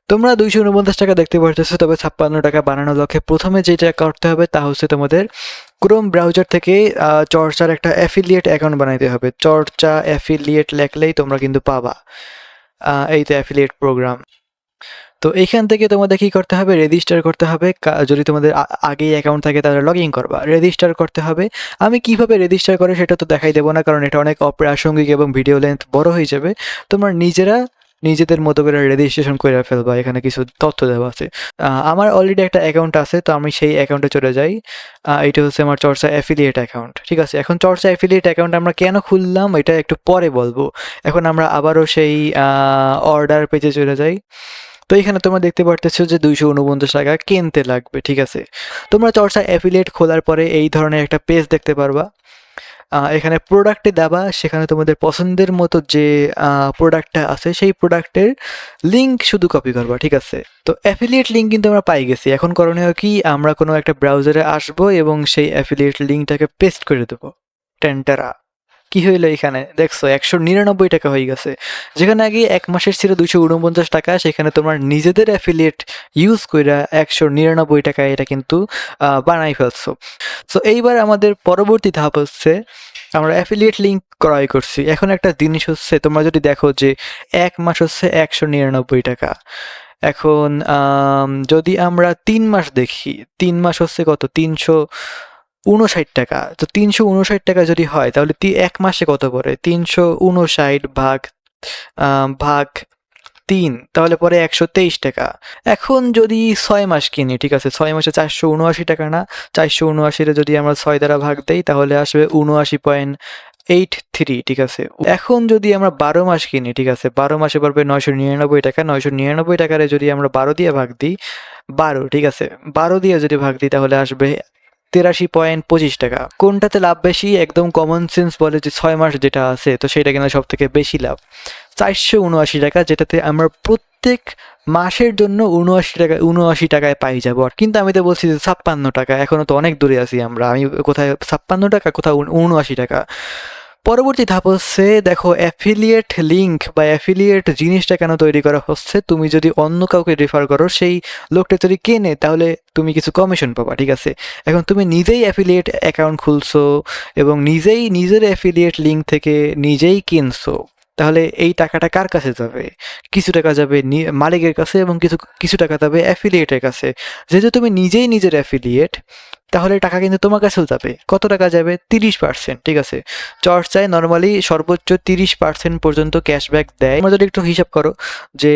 তোমরা 249 টাকা দেখতে পারতেছো, তবে 56 টাকা বানানোর লক্ষ্যে প্রথমে যেটা করতে হবে তা হচ্ছে তোমাদের ক্রোম ব্রাউজার থেকে চর্চার একটা অ্যাফিলিয়েট অ্যাকাউন্ট বানাইতে হবে। চর্চা অ্যাফিলিয়েট লেখলেই তোমরা কিন্তু পাবা এই তো অ্যাফিলিয়েট প্রোগ্রাম। তো এইখান থেকে তোমাদের কি করতে হবে, রেজিস্টার করতে হবে। যদি তোমাদের আগেই অ্যাকাউন্ট থাকে তাহলে লগ ইন করবা, রেজিস্টার করতে হবে। আমি কিভাবে রেজিস্টার করে সেটা তো দেখাই দেবো না, কারণ এটা অনেক অপ্রাসঙ্গিক এবং ভিডিও লেন্থ বড় হয়ে যাবে। তোমরা নিজেদের মতো করে রেজিস্ট্রেশন করে ফেলবা, এখানে কিছু তথ্য দেওয়া আছে। আমার অলরেডি একটা অ্যাকাউন্ট আছে, তো আমি সেই অ্যাকাউন্টে চলে যাই। এটা হচ্ছে আমার চর্চা অ্যাফিলিয়েট অ্যাকাউন্ট, ঠিক আছে। এখন চর্চা অ্যাফিলিয়েট অ্যাকাউন্ট আমরা কেন খুললাম এটা একটু পরে বলবো। এখন আমরা আবারও সেই অর্ডার পেজে চলে যাই। তো এখানে তোমরা দেখতে পারতেছো যে 249 টাকা কিনতে লাগবে, ঠিক আছে। তোমরা চর্চা অ্যাফিলিয়েট খোলার পরে এই ধরনের একটা পেজ দেখতে পারবা। এখানে প্রোডাক্টে দেবা, সেখানে তোমাদের পছন্দের মতো যে প্রোডাক্টটা আছে সেই প্রোডাক্টের লিঙ্ক শুধু কপি করবা, ঠিক আছে। তো অ্যাফিলিয়েট লিঙ্ক কিন্তু আমরা পাই গেছি। এখন করণীয় কি, আমরা কোনো একটা ব্রাউজারে আসবো এবং সেই অ্যাফিলিয়েট লিঙ্কটাকে পেস্ট করে দেবো। টেন্টারা কি হইলো, এখানে দেখছো 199 টাকা হয়ে গেছে। যেখানে আগে এক মাসের ছিল 249 টাকা, সেখানে তোমার নিজেদের অ্যাফিলিয়েট ইউজ কইরা 199 টাকায় এটা কিন্তু বানাই ফেলছো। সো এইবার আমাদের পরবর্তী ধাপ হচ্ছে, আমরা অ্যাফিলিয়েট লিঙ্ক ক্রয় করছি। এখন একটা জিনিস হচ্ছে, তোমরা যদি দেখো যে এক মাস হচ্ছে 199 টাকা। এখন যদি আমরা 3 মাস দেখি, 3 মাস হচ্ছে কত, 359 টাকা। তো 359 টাকা যদি হয় তাহলে এক মাসে কত পড়ে, 359 ভাগ 3, তাহলে পরে 123 টাকা। এখন যদি 6 মাস কিনি, ঠিক আছে, 6 মাসে 479 টাকা না, 479 যদি আমরা 6 দ্বারা ভাগ দেই তাহলে আসবে 79.83, ঠিক আছে। এখন যদি আমরা 12 মাস কিনি, ঠিক আছে, 12 মাসে পড়বে 999 টাকা। 999 টাকারে যদি আমরা 12 দিয়ে ভাগ দিই, 12, ঠিক আছে, 12 দিয়ে যদি ভাগ দিই তাহলে আসবে 83.25 টাকা। কোনটাতে লাভ বেশি? একদম কমন সেন্স বলে যে 6 মাস যেটা আছে তো সেটা কিনা সব থেকে বেশি লাভ। 479 টাকা, যেটাতে আমরা প্রত্যেক মাসের জন্য 79 টাকায় পাই যাবো। কিন্তু আমি তো বলছি যে 56 টাকা, এখনো তো অনেক দূরে আছি আমরা। আমি কোথায় 56 টাকা, কোথাও 79 টাকা। পরবর্তী ধাপ হচ্ছে, দেখো অ্যাফিলিয়েট লিঙ্ক বা অ্যাফিলিয়েট জিনিসটা কেন তৈরি করা হচ্ছে, তুমি যদি অন্য কাউকে রেফার করো, সেই লোকটা যদি কেনে তাহলে তুমি কিছু কমিশন পাবা, ঠিক আছে। এখন তুমি নিজেই অ্যাফিলিয়েট অ্যাকাউন্ট খুলছো এবং নিজেই নিজের অ্যাফিলিয়েট লিঙ্ক থেকে নিজেই কিনছো, তাহলে এই টাকাটা কার কাছে যাবে? কিছু টাকা যাবে মালিকের কাছে এবং কিছু কিছু টাকা যাবে অ্যাফিলিয়েটের কাছে। যেহেতু তুমি নিজেই নিজের অ্যাফিলিয়েট, তাহলে টাকা কিন্তু তোমার কাছেও যাবে। কত টাকা যাবে? 30%, ঠিক আছে। চর্চায় নর্মালি সর্বোচ্চ 30% পর্যন্ত ক্যাশব্যাক দেয়। তোমরা যদি একটু হিসাব করো যে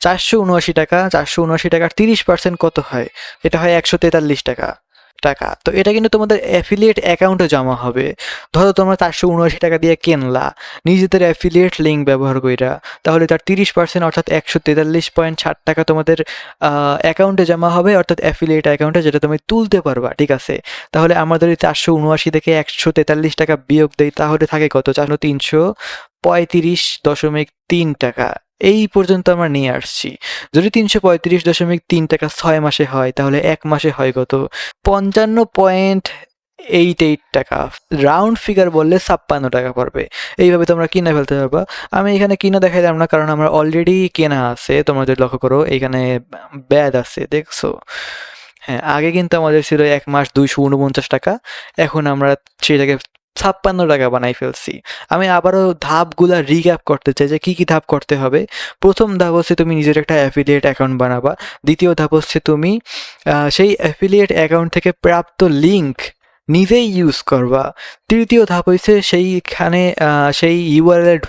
479 টাকার 30% কত হয়, এটা হয় 143 টাকা। তো এটা কিন্তু তোমাদের অ্যাফিলিয়েট অ্যাকাউন্টে জমা হবে। ধরো তোমরা 479 টাকা দিয়ে কিনলা নিজেদের অ্যাফিলিয়েট লিঙ্ক ব্যবহার কইরা, তাহলে তার 30% অর্থাৎ 143.60 টাকা তোমাদের অ্যাকাউন্টে জমা হবে, অর্থাৎ অ্যাফিলিয়েট অ্যাকাউন্টে, যেটা তুমি তুলতে পারবা, ঠিক আছে। তাহলে আমাদের 479 থেকে 143 টাকা বিয়োগ দেই, তাহলে থাকে কত, 335.3 টাকা। এই পর্যন্ত আমরা নিয়ে আসছি। যদি 335.3 টাকা 6 মাসে হয় তাহলে এক মাসে হয় কত, 55.88 টাকা। রাউন্ড ফিগার বললে 56 টাকা পড়বে। এইভাবে তোমরা কিনে ফেলতে পারবা। আমি এখানে কিনে দেখাইলাম না, কারণ আমার অলরেডি কেনা আছে। তোমরা যদি লক্ষ্য করো এখানে ব্যাদ আছে, দেখছো? হ্যাঁ, আগে কিন্তু আমাদের ছিল এক মাস 249 টাকা, এখন আমরা সেটাকে 56 টাকা বানাই ফেলছি। আমি আবারও ধাপগুলা রিক্যাপ করতে চাই যে কি কি ধাপ করতে হবে। প্রথম ধাপ হচ্ছে তুমি নিজের একটা অ্যাফিলিয়েট অ্যাকাউন্ট বানাবা। দ্বিতীয় ধাপ হচ্ছে তুমি সেই অ্যাফিলিয়েট অ্যাকাউন্ট থেকে প্রাপ্ত লিঙ্ক নিজেই ইউজ করবা। তৃতীয় ধাপ হচ্ছে সেইখানে সেই ইউআরএল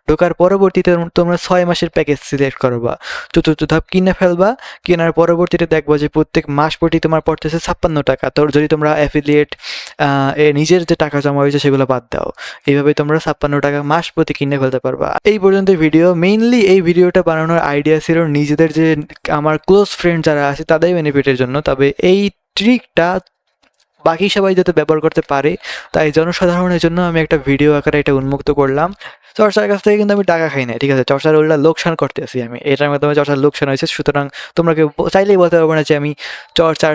ঢোকার পরবর্তীতে তোমরা 6 মাসের প্যাকেজ সিলেক্ট করবা। চতুর্থ ধাপ কিনে ফেলবা। কেনার পরবর্তীতে দেখবা যে প্রত্যেক মাস প্রতি তোমার পড়তেছে 56 টাকা। তো যদি তোমরা অ্যাফিলিয়েট নিজের যে টাকা জমা হয়েছে সেগুলো বাদ দাও, এইভাবে তোমরা 56 টাকা মাস প্রতি কিনে ফেলতে পারবা। এই পর্যন্ত ভিডিও। মেইনলি এই ভিডিওটা বানানোর আইডিয়া ছিল নিজেদের যে আমার ক্লোজ ফ্রেন্ড যারা আছে তাদের বেনিফিটের জন্য, তবে এই ট্রিকটা বাকি সবাই যাতে ব্যবহার করতে পারে তাই জনসাধারণের জন্য আমি একটা ভিডিও আকারে এটা উন্মুক্ত করলাম। চর্চার কাছ থেকে কিন্তু আমি টাকা খাই না, ঠিক আছে। চর্চার উল্টা লোকসান করতেছি আমি, এটার মাধ্যমে চর্চার লোকসান হয়েছে। সুতরাং তোমরা কেউ চাইলেই বলতে পারবো না যে আমি চর্চার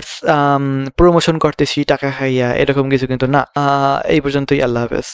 প্রমোশন করতেছি টাকা খাইয়া, এরকম কিছু কিন্তু না। এই পর্যন্তই। আল্লাহ হাফেজ।